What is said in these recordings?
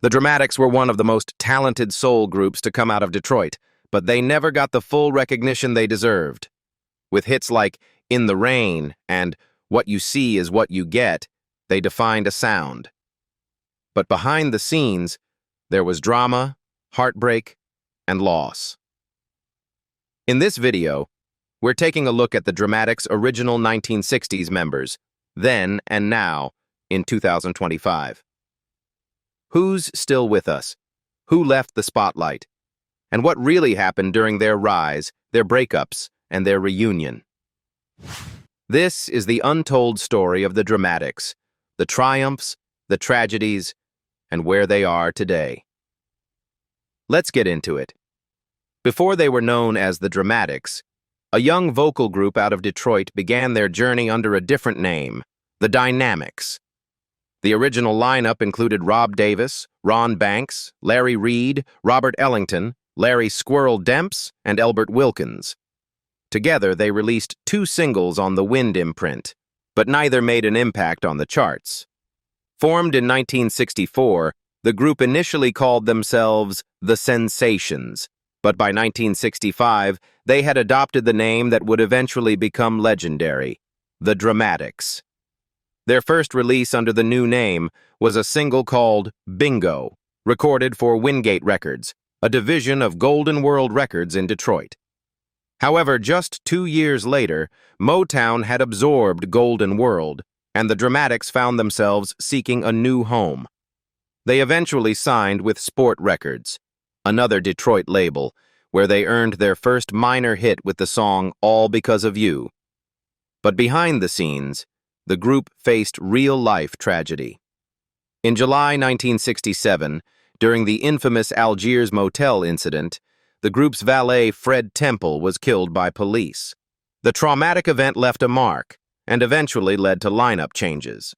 The Dramatics were one of the most talented soul groups to come out of Detroit, but they never got the full recognition they deserved. With hits like In the Rain and What You See Is What You Get, they defined a sound. But behind the scenes, there was drama, heartbreak, and loss. In this video, we're taking a look at the Dramatics' original 1960s members, then and now, in 2025. Who's still with us? Who left the spotlight? And what really happened during their rise, their breakups, and their reunion? This is the untold story of the Dramatics, the triumphs, the tragedies, and where they are today. Let's get into it. Before they were known as the Dramatics, a young vocal group out of Detroit began their journey under a different name, the Dynamics. The original lineup included Rob Davis, Ron Banks, Larry Reed, Robert Ellington, Larry "Squirrel" Demps, and Elbert Wilkins. Together, they released 2 singles on the Wind imprint, but neither made an impact on the charts. Formed in 1964, the group initially called themselves the Sensations, but by 1965, they had adopted the name that would eventually become legendary, the Dramatics. Their first release under the new name was a single called Bingo, recorded for Wingate Records, a division of Golden World Records in Detroit. However, just 2 years later, Motown had absorbed Golden World, and the Dramatics found themselves seeking a new home. They eventually signed with Sport Records, another Detroit label, where they earned their first minor hit with the song All Because of You. But behind the scenes, the group faced real-life tragedy. In July 1967, during the infamous Algiers motel incident, the group's valet Fred Temple was killed by police. The traumatic event left a mark and eventually led to lineup changes.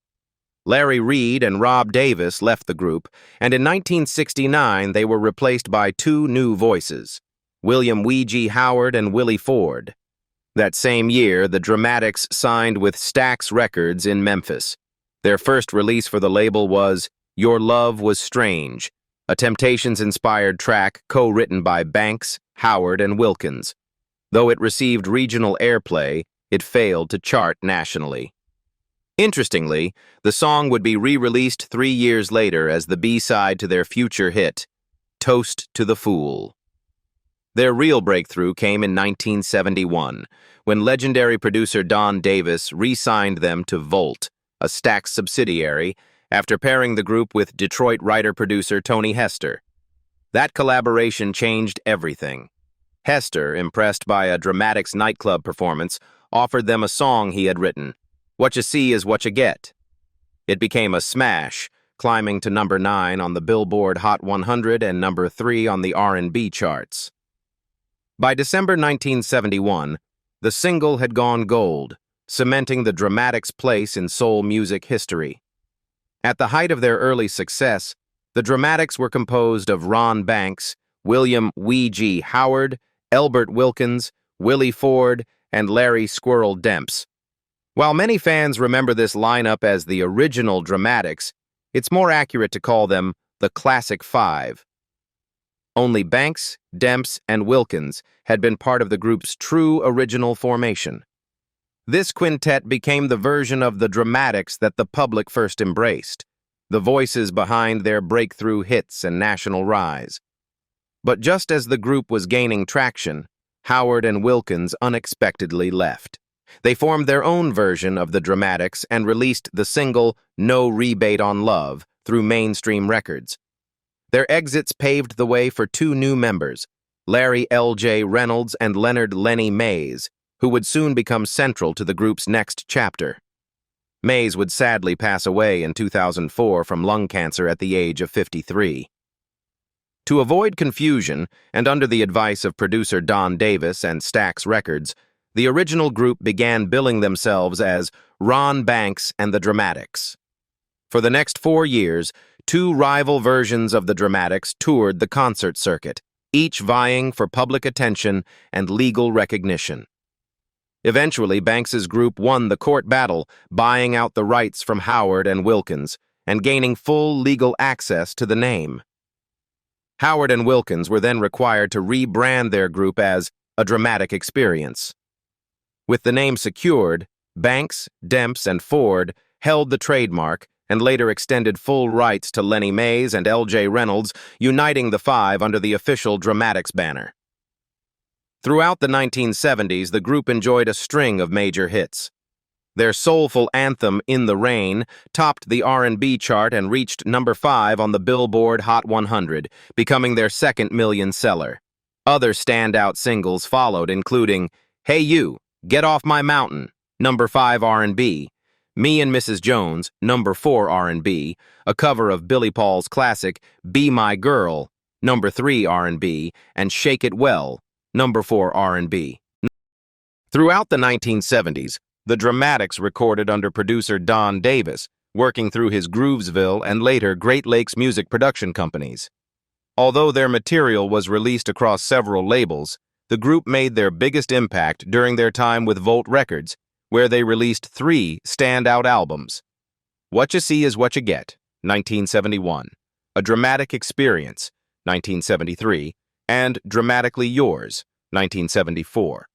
Larry Reed and Rob Davis left the group, and in 1969 they were replaced by 2 new voices, William "Weegie" Howard and Willie Ford. That same year, the Dramatics signed with Stax Records in Memphis. Their first release for the label was Your Love Was Strange, a Temptations-inspired track co-written by Banks, Howard, and Wilkins. Though it received regional airplay, it failed to chart nationally. Interestingly, the song would be re-released 3 years later as the B-side to their future hit, Toast to the Fool. Their real breakthrough came in 1971, when legendary producer Don Davis re-signed them to Volt, a Stax subsidiary, after pairing the group with Detroit writer-producer Tony Hester. That collaboration changed everything. Hester, impressed by a Dramatics nightclub performance, offered them a song he had written, What You See Is What You Get. It became a smash, climbing to number 9 on the Billboard Hot 100 and number 3 on the R&B charts. By December 1971, the single had gone gold, cementing the Dramatics' place in soul music history. At the height of their early success, the Dramatics were composed of Ron Banks, William "Weegie" Howard, Elbert Wilkins, Willie Ford, and Larry "Squirrel" Demps. While many fans remember this lineup as the original Dramatics, it's more accurate to call them the Classic Five. Only Banks, Demps, and Wilkins had been part of the group's true original formation. This quintet became the version of the Dramatics that the public first embraced, the voices behind their breakthrough hits and national rise. But just as the group was gaining traction, Howard and Wilkins unexpectedly left. They formed their own version of the Dramatics and released the single No Rebate on Love through Mainstream Records. Their exits paved the way for 2 new members, Larry LJ Reynolds and Leonard Lenny Mays, who would soon become central to the group's next chapter. Mays would sadly pass away in 2004 from lung cancer at the age of 53. To avoid confusion, and under the advice of producer Don Davis and Stax Records, the original group began billing themselves as Ron Banks and the Dramatics. For the next 4 years, 2 rival versions of the Dramatics toured the concert circuit, each vying for public attention and legal recognition. Eventually, Banks's group won the court battle, buying out the rights from Howard and Wilkins, and gaining full legal access to the name. Howard and Wilkins were then required to rebrand their group as A Dramatic Experience. With the name secured, Banks, Demps, and Ford held the trademark and later extended full rights to Lenny Mays and LJ Reynolds, uniting the five under the official Dramatics banner. Throughout the 1970s, the group enjoyed a string of major hits. Their soulful anthem, In the Rain, topped the R&B chart and reached number 5 on the Billboard Hot 100, becoming their second million seller. Other standout singles followed, including Hey You, Get Off My Mountain, number 5 R&B, Me and Mrs. Jones, number 4 R&B, a cover of Billy Paul's classic Be My Girl, number 3 R&B, and Shake It Well, number 4 R&B. Throughout the 1970s, the Dramatics recorded under producer Don Davis, working through his Groovesville and later Great Lakes music production companies. Although their material was released across several labels, the group made their biggest impact during their time with Volt Records, where they released 3 standout albums. What You See Is What You Get, 1971, A Dramatic Experience, 1973, and Dramatically Yours, 1974.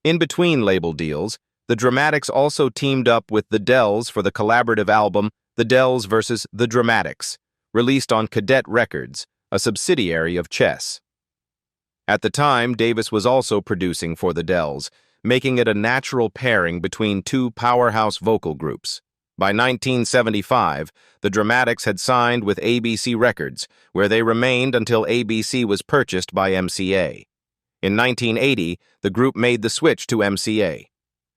In between label deals, the Dramatics also teamed up with the Dells for the collaborative album The Dells vs. The Dramatics, released on Cadet Records, a subsidiary of Chess. At the time, Davis was also producing for the Dells, making it a natural pairing between two powerhouse vocal groups. By 1975, the Dramatics had signed with ABC Records, where they remained until ABC was purchased by MCA. In 1980, the group made the switch to MCA.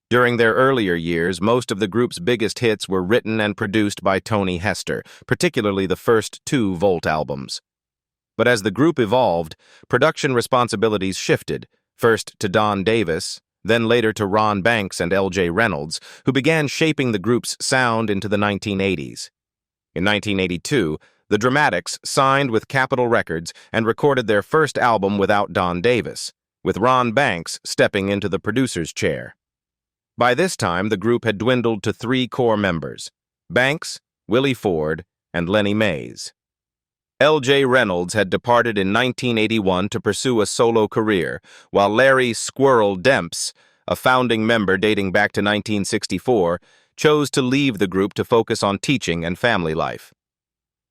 During their earlier years, most of the group's biggest hits were written and produced by Tony Hester, particularly the first 2 Volt albums. But as the group evolved, production responsibilities shifted, first to Don Davis, then later to Ron Banks and LJ Reynolds, who began shaping the group's sound into the 1980s. In 1982, the Dramatics signed with Capitol Records and recorded their first album without Don Davis, with Ron Banks stepping into the producer's chair. By this time, the group had dwindled to 3 core members: Banks, Willie Ford, and Lenny Mays. LJ Reynolds had departed in 1981 to pursue a solo career, while Larry "Squirrel" Demps, a founding member dating back to 1964, chose to leave the group to focus on teaching and family life.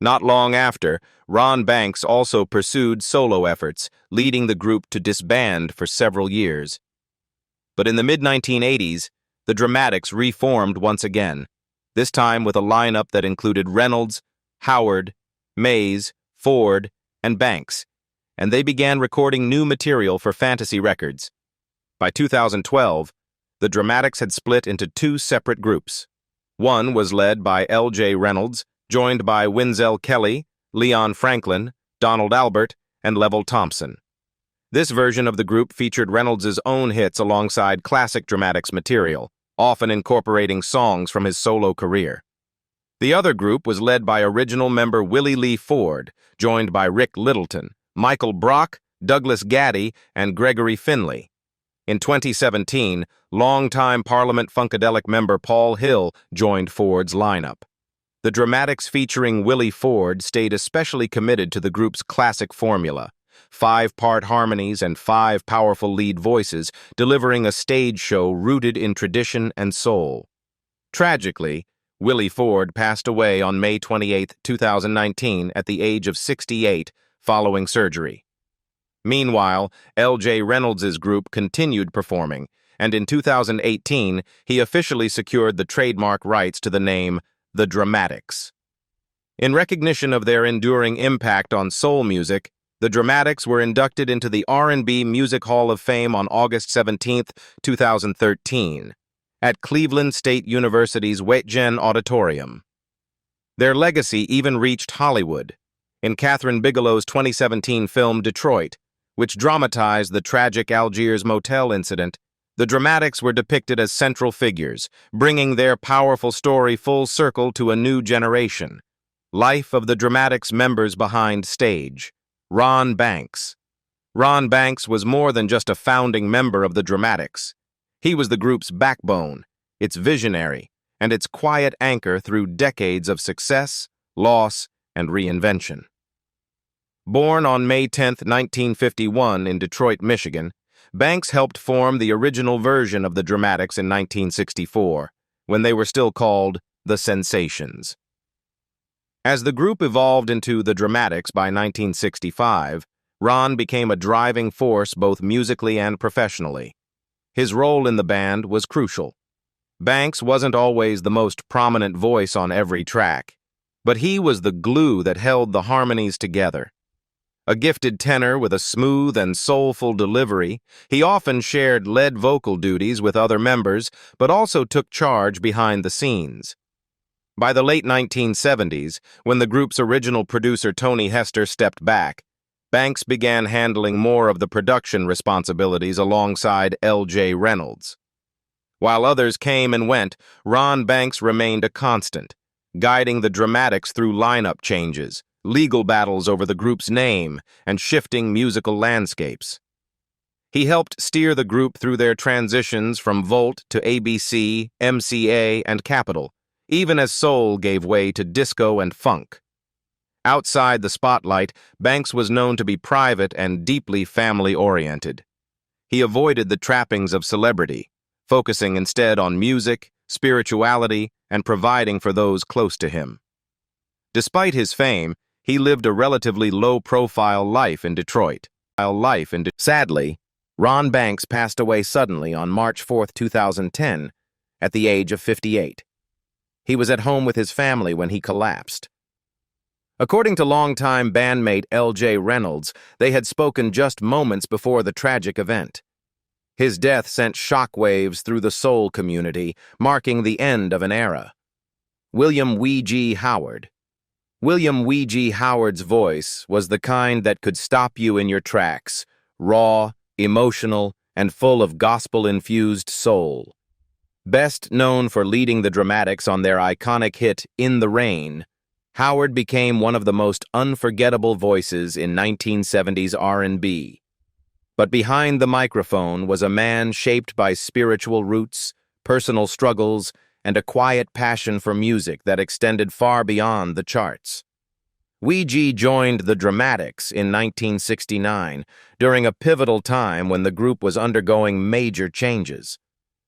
Not long after, Ron Banks also pursued solo efforts, leading the group to disband for several years. But in the mid-1980s, the Dramatics reformed once again, this time with a lineup that included Reynolds, Howard, Mays, Ford, and Banks, and they began recording new material for Fantasy Records. By 2012, the Dramatics had split into 2 separate groups. One was led by LJ Reynolds, joined by Winzel Kelly, Leon Franklin, Donald Elbert, and Level Thompson. This version of the group featured Reynolds' own hits alongside classic Dramatics material, often incorporating songs from his solo career. The other group was led by original member Willie Lee Ford, joined by Rick Littleton, Michael Brock, Douglas Gaddy, and Gregory Finley. In 2017, longtime Parliament Funkadelic member Paul Hill joined Ford's lineup. The Dramatics featuring Willie Ford stayed especially committed to the group's classic formula: 5-part harmonies and 5 powerful lead voices, delivering a stage show rooted in tradition and soul. Tragically, Willie Ford passed away on May 28, 2019, at the age of 68, following surgery. Meanwhile, LJ Reynolds' group continued performing, and in 2018, he officially secured the trademark rights to the name The Dramatics. In recognition of their enduring impact on soul music, the Dramatics were inducted into the R&B Music Hall of Fame on August 17, 2013, at Cleveland State University's Wetjen Auditorium. Their legacy even reached Hollywood, in Kathryn Bigelow's 2017 film Detroit, which dramatized the tragic Algiers motel incident. The Dramatics were depicted as central figures, bringing their powerful story full circle to a new generation. Life of the Dramatics members behind stage. Ron Banks. Ron Banks was more than just a founding member of the Dramatics. He was the group's backbone, its visionary, and its quiet anchor through decades of success, loss, and reinvention. Born on May 10, 1951 in Detroit, Michigan, Banks helped form the original version of the Dramatics in 1964, when they were still called the Sensations. As the group evolved into the Dramatics by 1965, Ron became a driving force both musically and professionally. His role in the band was crucial. Banks wasn't always the most prominent voice on every track, but he was the glue that held the harmonies together. A gifted tenor with a smooth and soulful delivery, he often shared lead vocal duties with other members, but also took charge behind the scenes. By the late 1970s, when the group's original producer Tony Hester stepped back, Banks began handling more of the production responsibilities alongside LJ Reynolds. While others came and went, Ron Banks remained a constant, guiding the Dramatics through lineup changes, legal battles over the group's name, and shifting musical landscapes. He helped steer the group through their transitions from Volt to ABC, MCA, and Capitol, even as soul gave way to disco and funk. Outside the spotlight, Banks was known to be private and deeply family-oriented. He avoided the trappings of celebrity, focusing instead on music, spirituality, and providing for those close to him. Despite his fame, he lived a relatively low-profile life in Detroit. Sadly, Ron Banks passed away suddenly on March 4, 2010, at the age of 58. He was at home with his family when he collapsed. According to longtime bandmate LJ Reynolds, they had spoken just moments before the tragic event. His death sent shockwaves through the soul community, marking the end of an era. William W.G. Howard. William W.G. Howard's voice was the kind that could stop you in your tracks, raw, emotional, and full of gospel-infused soul. Best known for leading the Dramatics on their iconic hit, In the Rain, Howard became one of the most unforgettable voices in 1970s R&B. But behind the microphone was a man shaped by spiritual roots, personal struggles, and a quiet passion for music that extended far beyond the charts. W.G. joined the Dramatics in 1969, during a pivotal time when the group was undergoing major changes.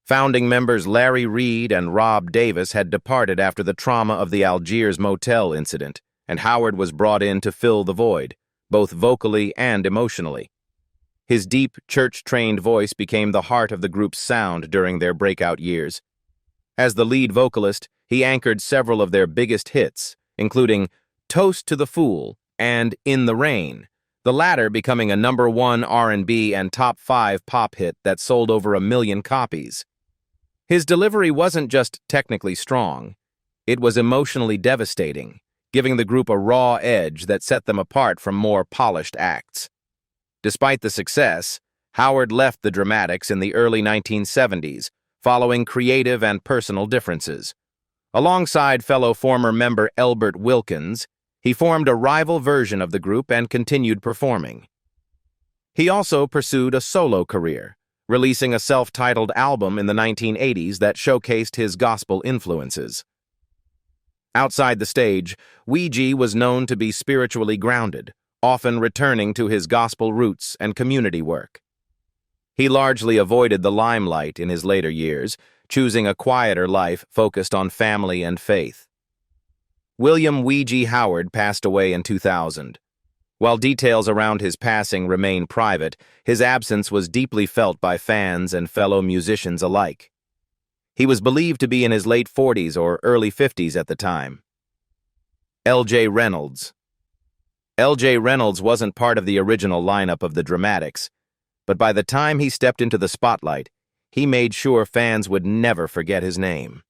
Founding members Larry Reed and Rob Davis had departed after the trauma of the Algiers motel incident, and Howard was brought in to fill the void, both vocally and emotionally. His deep, church-trained voice became the heart of the group's sound during their breakout years. As the lead vocalist, he anchored several of their biggest hits, including Toast to the Fool and In the Rain, the latter becoming a #1 R&B and top 5 pop hit that sold over 1 million copies. His delivery wasn't just technically strong, it was emotionally devastating, giving the group a raw edge that set them apart from more polished acts. Despite the success, Howard left the Dramatics in the early 1970s, following creative and personal differences. Alongside fellow former member Elbert Wilkins, he formed a rival version of the group and continued performing. He also pursued a solo career, releasing a self-titled album in the 1980s that showcased his gospel influences. Outside the stage, W.G. was known to be spiritually grounded, often returning to his gospel roots and community work. He largely avoided the limelight in his later years, choosing a quieter life focused on family and faith. William W.G. Howard passed away in 2000. While details around his passing remain private, his absence was deeply felt by fans and fellow musicians alike. He was believed to be in his late 40s or early 50s at the time. LJ Reynolds. LJ Reynolds wasn't part of the original lineup of the Dramatics, but by the time he stepped into the spotlight, he made sure fans would never forget his name.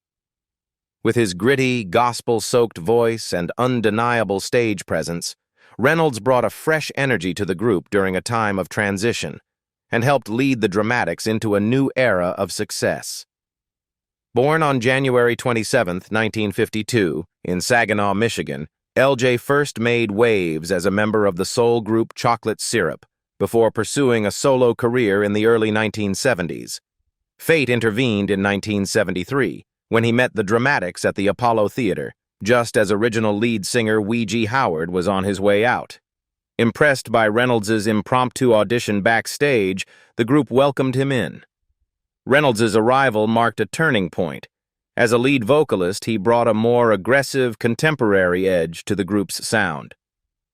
With his gritty, gospel-soaked voice and undeniable stage presence, Reynolds brought a fresh energy to the group during a time of transition and helped lead the Dramatics into a new era of success. Born on January 27, 1952, in Saginaw, Michigan, LJ first made waves as a member of the soul group Chocolate Syrup, before pursuing a solo career in the early 1970s. Fate intervened in 1973, when he met the Dramatics at the Apollo Theater, just as original lead singer Weegee Howard was on his way out. Impressed by Reynolds' impromptu audition backstage, the group welcomed him in. Reynolds' arrival marked a turning point. As a lead vocalist, he brought a more aggressive, contemporary edge to the group's sound.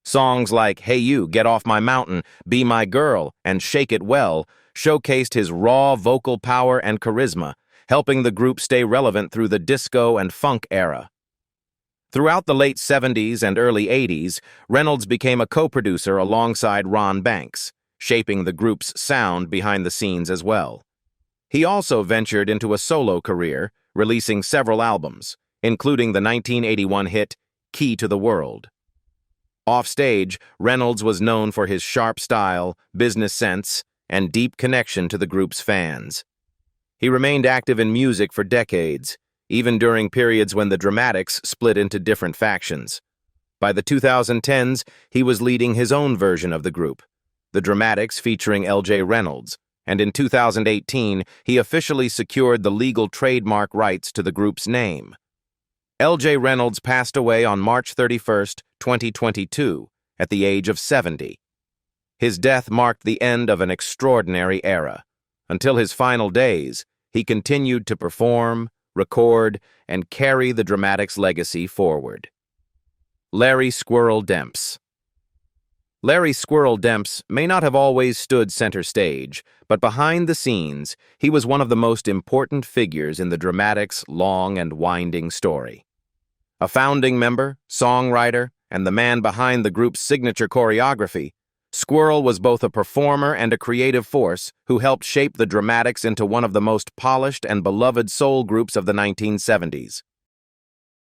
Songs like Hey You, Get Off My Mountain, Be My Girl, and Shake It Well showcased his raw vocal power and charisma, helping the group stay relevant through the disco and funk era. Throughout the late 70s and early 80s, Reynolds became a co-producer alongside Ron Banks, shaping the group's sound behind the scenes as well. He also ventured into a solo career, releasing several albums, including the 1981 hit Key to the World. Offstage, Reynolds was known for his sharp style, business sense, and deep connection to the group's fans. He remained active in music for decades, even during periods when the Dramatics split into different factions. By the 2010s, he was leading his own version of the group, the Dramatics featuring LJ Reynolds, and in 2018, he officially secured the legal trademark rights to the group's name. LJ Reynolds passed away on March 31, 2022, at the age of 70. His death marked the end of an extraordinary era. Until his final days, he continued to perform, record, and carry the Dramatics' legacy forward. Larry Squirrel Demps. Larry Squirrel Demps may not have always stood center stage, but behind the scenes, he was one of the most important figures in the Dramatics' long and winding story. A founding member, songwriter, and the man behind the group's signature choreography, Squirrel was both a performer and a creative force who helped shape the Dramatics into one of the most polished and beloved soul groups of the 1970s.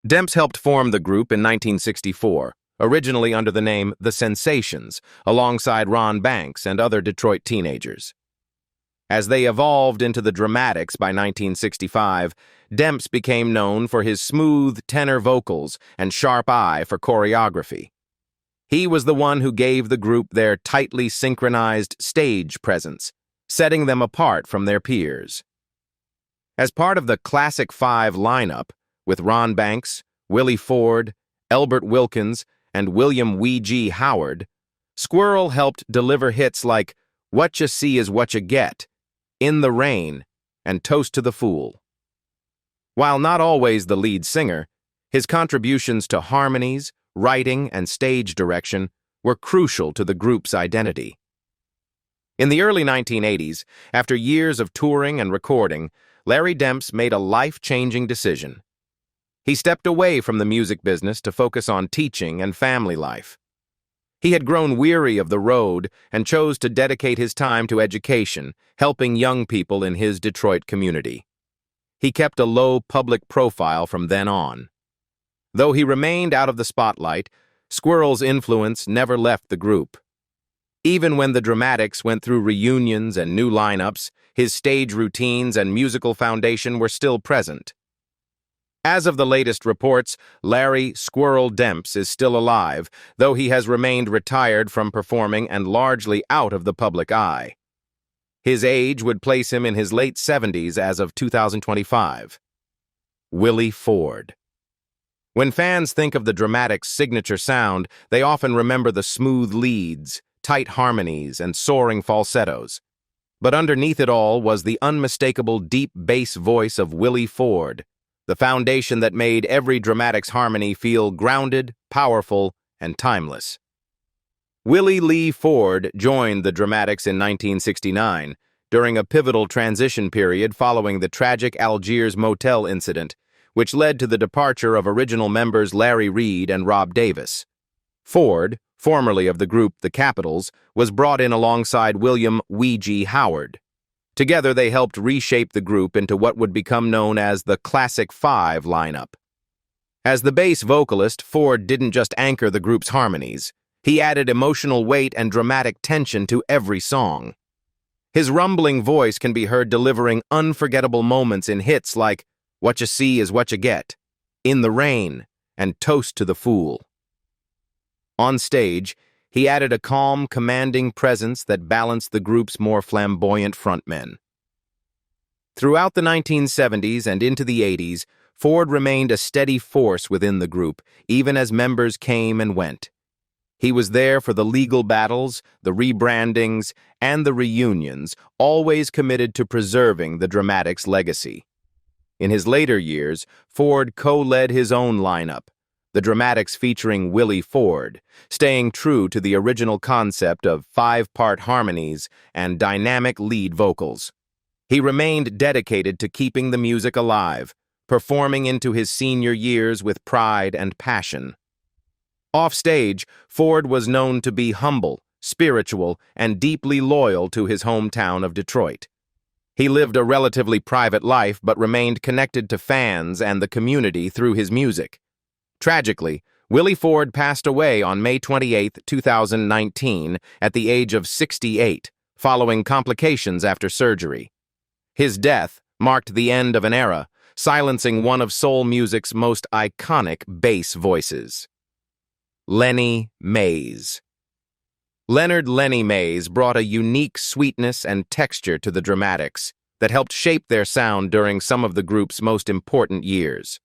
Demps helped form the group in 1964, originally under the name The Sensations, alongside Ron Banks and other Detroit teenagers. As they evolved into the Dramatics by 1965, Demps became known for his smooth tenor vocals and sharp eye for choreography. He was the one who gave the group their tightly synchronized stage presence, setting them apart from their peers. As part of the Classic Five lineup, with Ron Banks, Willie Ford, Elbert Wilkins, and William Weegee Howard, Squirrel helped deliver hits like What You See Is What You Get, In the Rain, and Toast to the Fool. While not always the lead singer, his contributions to harmonies, writing, and stage direction were crucial to the group's identity. In the early 1980s, after years of touring and recording, Larry Demps made a life-changing decision. He stepped away from the music business to focus on teaching and family life. He had grown weary of the road and chose to dedicate his time to education, helping young people in his Detroit community. He kept a low public profile from then on. Though he remained out of the spotlight, Squirrel's influence never left the group. Even when the Dramatics went through reunions and new lineups, his stage routines and musical foundation were still present. As of the latest reports, Larry Squirrel Demps is still alive, though he has remained retired from performing and largely out of the public eye. His age would place him in his late 70s as of 2025. Willie Ford. When fans think of the Dramatics' signature sound, they often remember the smooth leads, tight harmonies, and soaring falsettos. But underneath it all was the unmistakable deep bass voice of Willie Ford, the foundation that made every Dramatics harmony feel grounded, powerful, and timeless. Willie Lee Ford joined the Dramatics in 1969, during a pivotal transition period following the tragic Algiers motel incident, which led to the departure of original members Larry Reid and Rob Davis. Ford, formerly of the group The Capitals, was brought in alongside William Weegee Howard. Together, they helped reshape the group into what would become known as the Classic Five lineup. As the bass vocalist, Ford didn't just anchor the group's harmonies. He added emotional weight and dramatic tension to every song. His rumbling voice can be heard delivering unforgettable moments in hits like What You See Is What You Get, In the Rain, and Toast to the Fool. On stage, he added a calm, commanding presence that balanced the group's more flamboyant frontmen. Throughout the 1970s and into the 80s, Ford remained a steady force within the group, even as members came and went. He was there for the legal battles, the rebrandings, and the reunions, always committed to preserving the Dramatics' legacy. In his later years, Ford co-led his own lineup, the Dramatics featuring Willie Ford, staying true to the original concept of five-part harmonies and dynamic lead vocals. He remained dedicated to keeping the music alive, performing into his senior years with pride and passion. Offstage, Ford was known to be humble, spiritual, and deeply loyal to his hometown of Detroit. He lived a relatively private life but remained connected to fans and the community through his music. Tragically, Willie Ford passed away on May 28, 2019, at the age of 68, following complications after surgery. His death marked the end of an era, silencing one of soul music's most iconic bass voices. Lenny Mays. Leonard "Lenny" Mays brought a unique sweetness and texture to the Dramatics that helped shape their sound during some of the group's most important years.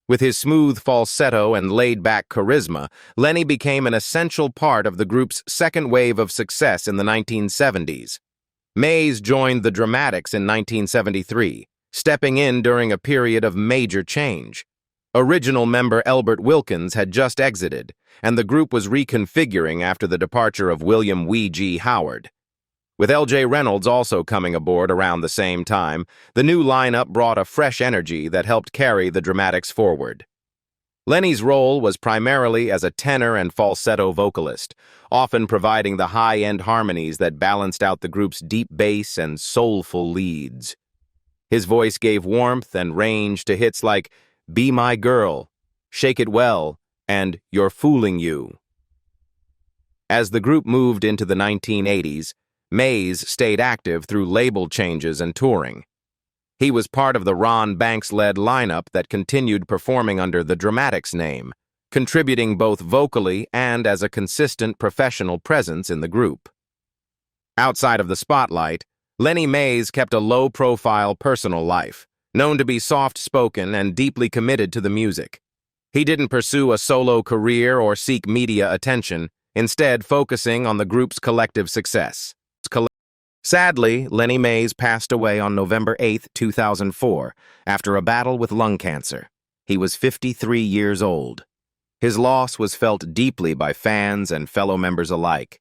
With his smooth falsetto and laid-back charisma, Lenny became an essential part of the group's second wave of success in the 1970s. Mays joined the Dramatics in 1973, stepping in during a period of major change. Original member Elbert Wilkins had just exited, and the group was reconfiguring after the departure of William "W.G." Howard. With LJ Reynolds also coming aboard around the same time, the new lineup brought a fresh energy that helped carry the Dramatics forward. Lenny's role was primarily as a tenor and falsetto vocalist, often providing the high-end harmonies that balanced out the group's deep bass and soulful leads. His voice gave warmth and range to hits like "Be My Girl," "Shake It Well," and "You're Fooling You." As the group moved into the 1980s, Mays stayed active through label changes and touring. He was part of the Ron Banks-led lineup that continued performing under the Dramatics name, contributing both vocally and as a consistent professional presence in the group. Outside of the spotlight, Lenny Mays kept a low-profile personal life, known to be soft-spoken and deeply committed to the music. He didn't pursue a solo career or seek media attention, instead focusing on the group's collective success. Sadly, Lenny Mays passed away on November 8, 2004, after a battle with lung cancer. He was 53 years old. His loss was felt deeply by fans and fellow members alike.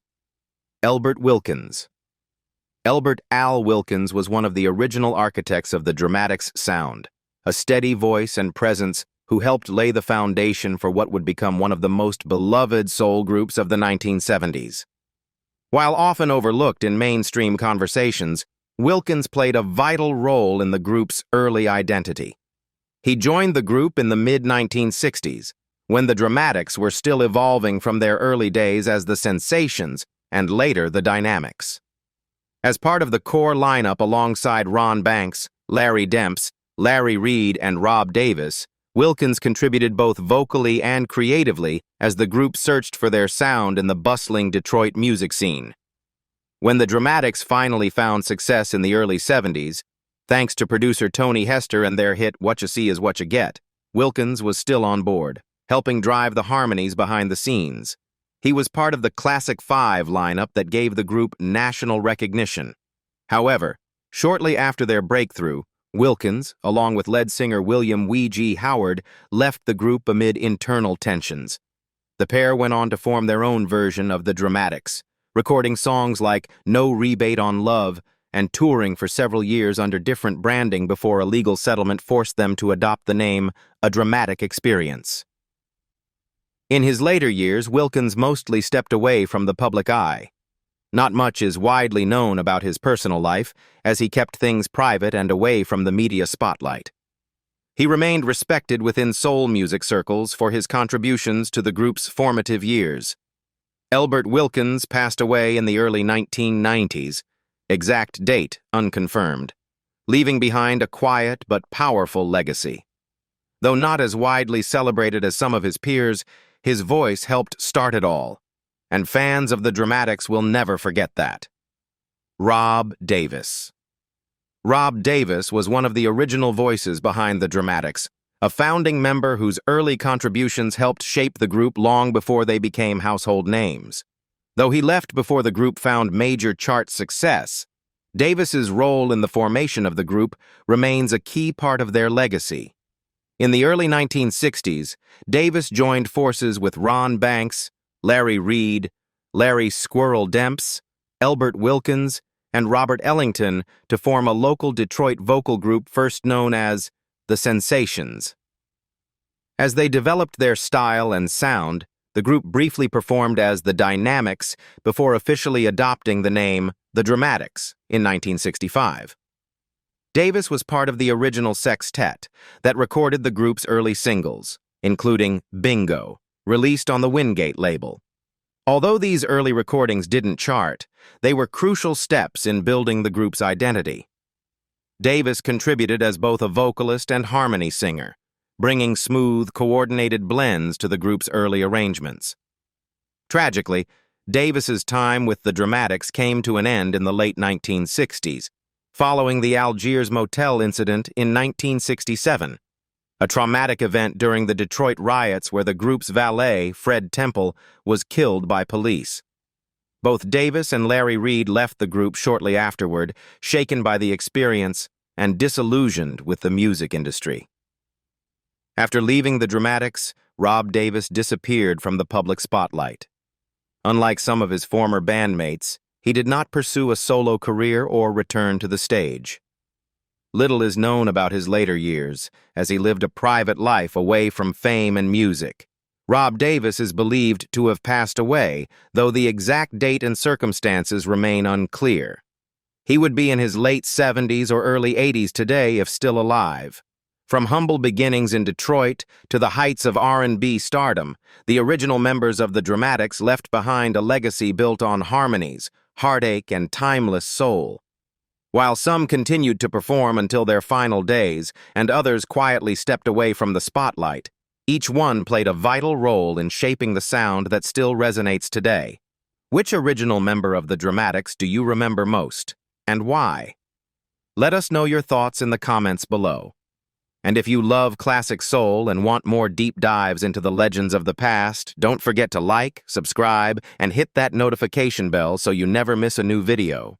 Elbert Wilkins. Elbert "Al" Wilkins was one of the original architects of the Dramatics sound, a steady voice and presence who helped lay the foundation for what would become one of the most beloved soul groups of the 1970s. While often overlooked in mainstream conversations, Wilkins played a vital role in the group's early identity. He joined the group in the mid-1960s, when the Dramatics were still evolving from their early days as the Sensations and later the Dynamics. As part of the core lineup alongside Ron Banks, Larry Demps, Larry Reed, and Rob Davis, Wilkins contributed both vocally and creatively as the group searched for their sound in the bustling Detroit music scene. When the Dramatics finally found success in the early 70s, thanks to producer Tony Hester and their hit "What You See Is What You Get," Wilkins was still on board, helping drive the harmonies behind the scenes. He was part of the Classic Five lineup that gave the group national recognition. However, shortly after their breakthrough, Wilkins, along with lead singer William "W.G." Howard, left the group amid internal tensions. The pair went on to form their own version of the Dramatics, recording songs like "No Rebate on Love" and touring for several years under different branding before a legal settlement forced them to adopt the name A Dramatic Experience. In his later years, Wilkins mostly stepped away from the public eye. Not much is widely known about his personal life, as he kept things private and away from the media spotlight. He remained respected within soul music circles for his contributions to the group's formative years. Elbert Wilkins passed away in the early 1990s, exact date unconfirmed, leaving behind a quiet but powerful legacy. Though not as widely celebrated as some of his peers, his voice helped start it all, and fans of the Dramatics will never forget that. Rob Davis. Rob Davis was one of the original voices behind the Dramatics, a founding member whose early contributions helped shape the group long before they became household names. Though he left before the group found major chart success, Davis's role in the formation of the group remains a key part of their legacy. In the early 1960s, Davis joined forces with Ron Banks, Larry Reed, Larry "Squirrel" Demps, Elbert Wilkins, and Robert Ellington to form a local Detroit vocal group first known as the Sensations. As they developed their style and sound, the group briefly performed as the Dynamics before officially adopting the name the Dramatics in 1965. Davis was part of the original sextet that recorded the group's early singles, including Bingo, released on the Wingate label. Although these early recordings didn't chart, they were crucial steps in building the group's identity. Davis contributed as both a vocalist and harmony singer, bringing smooth, coordinated blends to the group's early arrangements. Tragically, Davis's time with the Dramatics came to an end in the late 1960s, following the Algiers motel incident in 1967, a traumatic event during the Detroit riots where the group's valet, Fred Temple, was killed by police. Both Davis and Larry Reed left the group shortly afterward, shaken by the experience and disillusioned with the music industry. After leaving the Dramatics, Rob Davis disappeared from the public spotlight. Unlike some of his former bandmates, he did not pursue a solo career or return to the stage. Little is known about his later years, as he lived a private life away from fame and music. Rob Davis is believed to have passed away, though the exact date and circumstances remain unclear. He would be in his late 70s or early 80s today if still alive. From humble beginnings in Detroit to the heights of R&B stardom, the original members of the Dramatics left behind a legacy built on harmonies, heartache, and timeless soul. While some continued to perform until their final days, and others quietly stepped away from the spotlight, each one played a vital role in shaping the sound that still resonates today. Which original member of the Dramatics do you remember most, and why? Let us know your thoughts in the comments below. And if you love classic soul and want more deep dives into the legends of the past, don't forget to like, subscribe, and hit that notification bell so you never miss a new video.